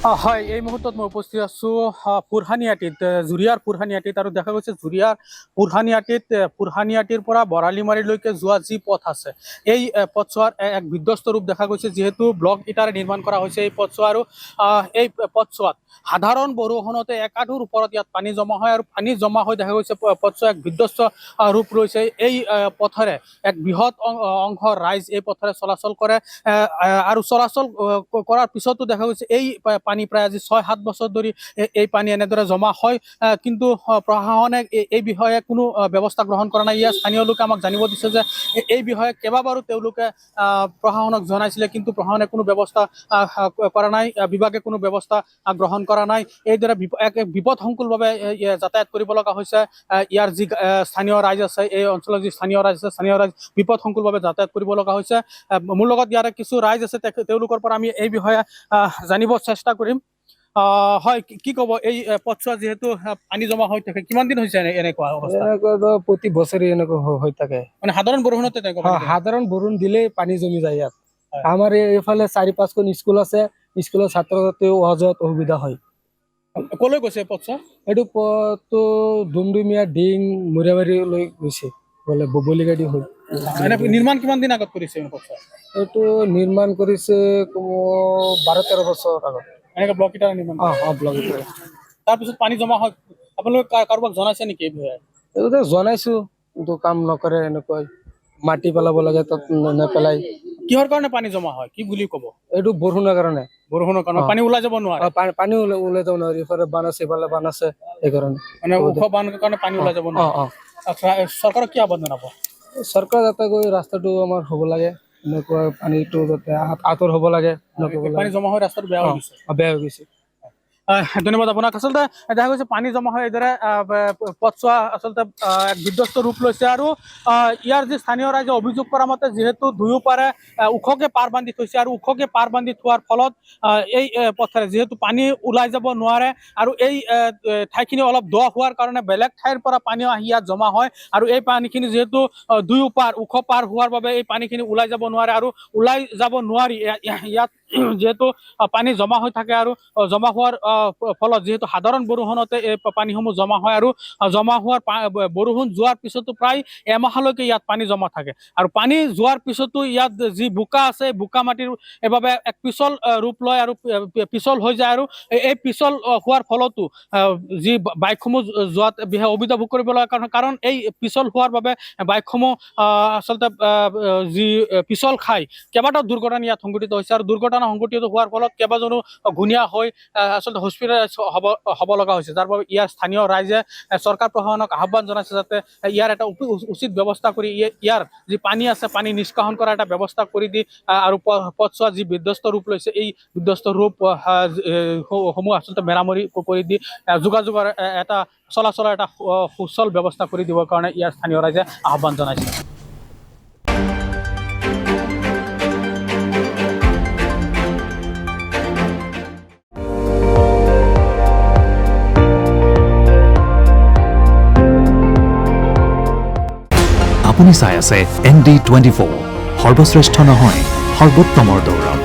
হয়, এই মুহূৰ্তত মই উপস্থিত আছোঁ পুৰহানিয়াটিত, জুৰিয়াৰ পুৰহানিয়াটিত। আৰু দেখা গৈছে জুৰিয়াৰ পুৰহানিয়াটিৰ পৰা বৰালিমাৰীলৈকে যোৱা যি পথ আছে, এই পথছোৱাৰ এক বিধ্বস্ত ৰূপ দেখা গৈছে। যিহেতু ব্লক ইটাৰে নিৰ্মাণ কৰা হৈছে এই পথছোৱা, আৰু এই পথছোৱাত সাধাৰণ বৰষুণতে একাঠুৰ ওপৰত ইয়াত পানী জমা হয়, আৰু পানী জমা হৈ দেখা গৈছে পথছোৱা এক বিধ্বস্ত ৰূপ লৈছে। এই পথেৰে এক বৃহৎ অংশৰ ৰাইজ এই পথেৰে চলাচল কৰে, আৰু চলাচল কৰাৰ পিছতো দেখা গৈছে এই পানী প্ৰায় আজি ৬-৭ বছৰ ধৰি এই পানী এনেদৰে জমা হয়, কিন্তু প্ৰশাসনে এই বিষয়ে কোনো ব্যৱস্থা গ্ৰহণ কৰা নাই। ইয়াৰ স্থানীয় লোকে আমাক জানিব দিছে যে এই বিষয়ে কেইবাবাৰো তেওঁলোকে প্ৰশাসনক জনাইছিলে, কিন্তু প্ৰশাসনে কোনো ব্যৱস্থা কৰা নাই, বিভাগে কোনো ব্যৱস্থা গ্ৰহণ কৰা নাই। এইদৰে এক বিপদসংকুলভাৱে যাতায়াত কৰিব লগা হৈছে। ইয়াৰ যি স্থানীয় ৰাইজ আছে, এই অঞ্চলৰ যি স্থানীয় ৰাইজ আছে, স্থানীয় ৰাইজ বিপদসংকুলভাৱে যাতায়াত কৰিব লগা হৈছে। মোৰ লগত ইয়াৰে কিছু ৰাইজ আছে, তেওঁলোকৰ পৰা আমি এই বিষয়ে জানিব চেষ্টা কৰিম। হয়, কি ক'ব, এই পথছোৱা যিহেতু পানী জমা হৈ থাকে, কিমান দিন হৈছে এনেকুৱা অৱস্থা? এনেকুৱা প্ৰতি বছৰে এনেকুৱা হৈ থাকে, মানে সাধাৰণ বৰষুণতে তেনেকুৱা পানী জমে? সাধাৰণ বৰষুণ দিলেই পানী জমি যায় ইয়াত। আমাৰ এইফালে 4-5খন স্কুল আছে, স্কুলৰ ছাত্ৰ ছাত্ৰীও অহা যোৱাত অসুবিধা হয়। কলৈ গৈছে পথছোৱা? এইটো পথটো ডুমডুমীয়া ডিং মুৰিয়াবাৰীলৈ গৈছে, বোলে ববলী গাড়ী হৈ। নিৰ্মাণ কিমান দিন আগত কৰিছে পথছোৱা? এইটো নিৰ্মাণ কৰিছে 12-13 বছৰ আগত। এনেকৈ ব্লক ইটাৰে নিৰ্মাণ? ব্লক ইটাৰে। তাৰপিছত পানী জমা হয়, আপোনালোকে কাৰোবাক জনাইছে নেকি এই বিষয়ে? এইটো জনাইছো, কিন্তু কাম নকৰে। এনেকৈ মাটি পেলাব লাগে, তাত নেপেলাই। কিহৰ কাৰণে পানী জমা হয়, কি বুলি ক'ব? এইটো বৰষুণৰ কাৰণে। বৰষুণৰ কাৰণে পানী ওলাই যাব নোৱাৰে? পানী ওলাই যাব নোৱাৰে, ইফালে বান আছে, ইফালে বান আছে, সেইকাৰণে। মানে ওখ বানৰ কাৰণে পানী ওলাই যাব নোৱাৰে? চৰকাৰক কি আহ্বান জনাব? চৰকাৰ যাতে গৈ ৰাস্তাটো আমাৰ হ'ব লাগে, এনেকুৱা পানীটো যাতে আঁতৰ হ'ব লাগে। পানী জমা হৈ ৰাস্তাটো বেয়া হৈ গৈছে? বেয়া হৈ গৈছে। ধন্যবাদ আপোনাক। আচলতে দেখা গৈছে পানী জমা হৈ এইদৰে পথছোৱা আচলতে এক বিধ্বস্ত ৰূপ লৈছে, আৰু ইয়াৰ যি স্থানীয় ৰাইজে অভিযোগ কৰা মতে যিহেতু দুয়ো পাৰে ওখকে পাৰ বান্ধি থৈছে, আৰু ওখকে পাৰ বান্ধি থোৱাৰ ফলত এই পথেৰে যিহেতু পানী ওলাই যাব নোৱাৰে, আৰু এই ঠাইখিনি অলপ দ হোৱাৰ কাৰণে বেলেগ ঠাইৰ পৰা পানী আহি ইয়াত জমা হয়, আৰু এই পানীখিনি যিহেতু দুয়ো পাৰ ওখ পাৰ হোৱাৰ বাবে এই পানীখিনি ওলাই যাব নোৱাৰে, আৰু ওলাই যাব নোৱাৰি ইয়াত যিহেতু পানী জমা হৈ থাকে, আৰু জমা হোৱাৰ ফলত যিহেতু সাধাৰণ বৰষুণতে এই পানীসমূহ জমা হয়, আৰু জমা হোৱাৰ বৰষুণ যোৱাৰ পিছতো প্ৰায় এমাহলৈকে ইয়াত পানী জমা থাকে, আৰু পানী যোৱাৰ পিছতো ইয়াত যি বোকা আছে, বোকা মাটিৰ এবাবে এক পিছল ৰূপ লয়, আৰু পিছল হৈ যায়, আৰু এই পিছল হোৱাৰ ফলতো যি বাইকসমূহ যোৱাত বিশেষ অসুবিধা ভোগ কৰিব লগা কাৰণ এই পিছল হোৱাৰ বাবে বাইকসমূহ আচলতে যি পিছল খাই কেইবাটাও দুৰ্ঘটনা ইয়াত সংঘটিত হৈছে, আৰু দুৰ্ঘটনা সংঘটিত হোৱাৰ ফলত কেইবাজনো ঘূণীয়া হৈ আচলতে হস্পিটেলাইজ হ'ব লগা হৈছে, যাৰ বাবে ইয়াৰ স্থানীয় ৰাইজে চৰকাৰ প্ৰশাসনক আহ্বান জনাইছে যাতে ইয়াৰ এটা উচিত ব্যৱস্থা কৰি ইয়াৰ যি পানী আছে, পানী নিষ্কাশন কৰাৰ এটা ব্যৱস্থা কৰি দি, আৰু পথছোৱা যি বিধ্বস্ত ৰূপ লৈছে, এই বিধ্বস্ত ৰূপ সমূহ আচলতে মেৰামতি কৰি দি যোগাযোগৰ এটা চলাচলৰ এটা সুচল ব্যৱস্থা কৰি দিবৰ কাৰণে ইয়াৰ স্থানীয় ৰাইজে আহ্বান জনাইছে। আপুনি চাই আছে ND24, সৰ্বশ্ৰেষ্ঠ নহয় সৰ্বোত্তমৰ দৌৰ।